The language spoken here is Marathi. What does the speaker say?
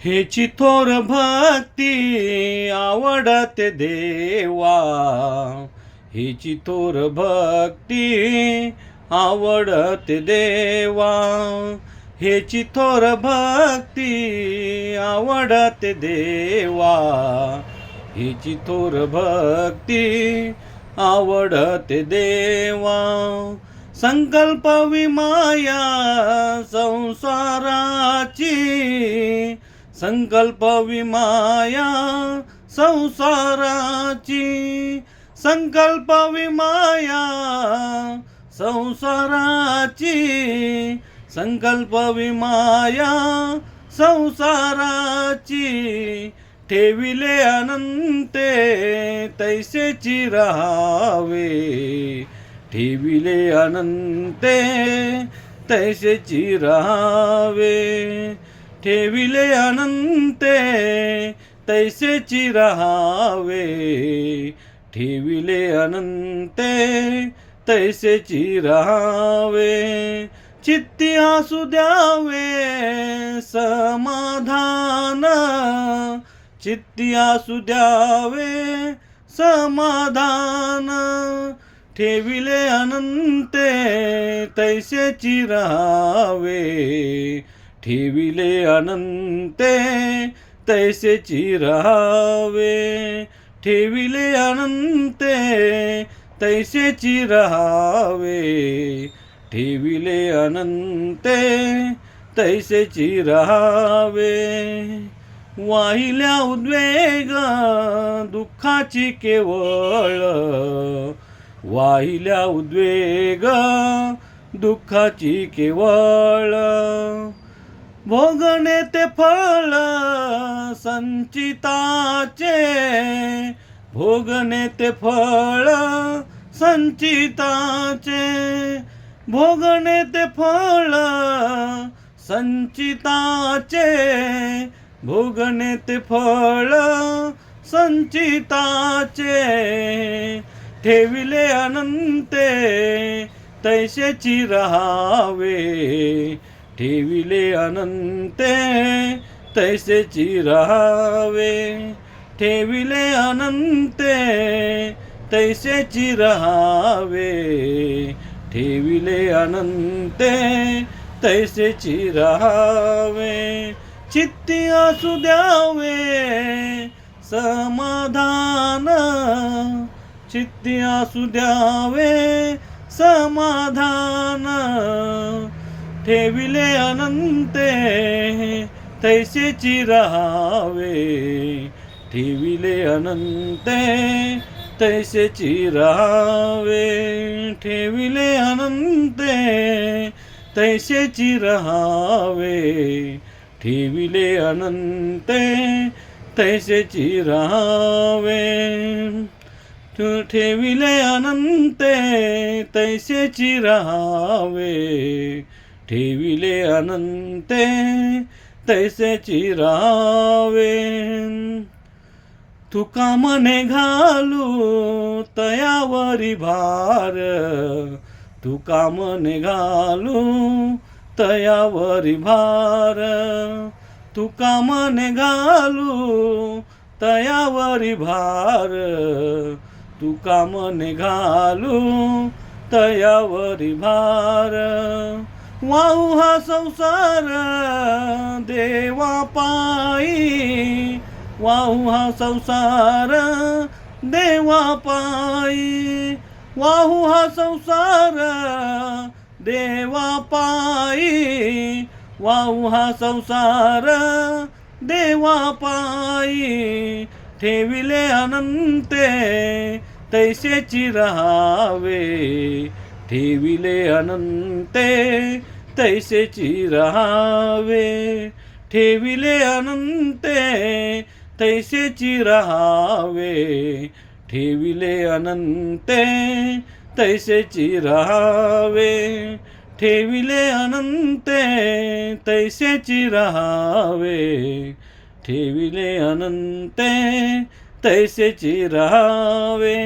हेची थोर भक्ती आवडते देवा, हेची थोर भक्ती आवडते देवा, हेची थोर भक्ती आवडते देवा, हेची थोर भक्ती आवडते देवा. संकल्प विमाया संसाराची, संकल्प विमाया संसाराची, संकल्प विमाया संसाराची, संकल्प विमाया संसाराची. ठेविले अनंते तैसेची राहावे, ठेविले अनंते तैसेची राहावे, ठेविले अनंते तैसेची राहावे, ठेविले अनंते तैसेची राहावे. चित्ती असू द्यावे समाधान, चित्ती असू द्यावे समाधान, ठेविले अनंते तैसेची राहावे, ठेविले अनंते तैसेची राहावे, ठेविले अनंते तैसेची राहावे, ठेविले अनंते तैसेची राहावे. वाहिल्या उद्वेग दुःखाची केवळ, वाहिल्या उद्वेग दुःखाची केवळ, भोगणे ते फळ संचिताचे, भोगणे ते फळ संचिताचे, भोगणे ते फळ संचिताचे, भोगणे ते फळ संचिताचे. ठेविले अनंते तैसेची राहावे, ठेविले अनंते तैसेची राहावे, ठेविले अनंते तैसेची राहावे, ठेविले अनंते तैसेची राहावे. चित्ती असू द्यावे समाधान, चित्ती असू द्यावे समाधान, ठेविले अनंते तैसेची राहावे, ठेविले अनंते तैसेची राहावे, ठेविले अनंते तैसेची राहावे, ठेविले अनंते तैसेची राहावे, ठेविले अनंते तैसेची राहावे, ठेविले अनंते तैसेची राहावे. तुका मने घालू तयावरी भार, तुका मने घालू तयावरी भार, तुका मने घालू तयावरी भार, तुका मने घालू तयावरी भार. वाहू हा संसार देवा पायी, वाहू हा संसार देवा पायी, वाहू हा संसार देवा पायी, वाहू हा संसार देवा पायी. ठेविले अनंते तैसेची राहावे, ठेविले अनंते तैसेची राहावे, ठेविले अनंते तैसेची राहावे, ठेविले अनंते तैसेची राहावे, ठेविले अनंते तैसेची राहावे, ठेविले अनंते तैसेची राहावे.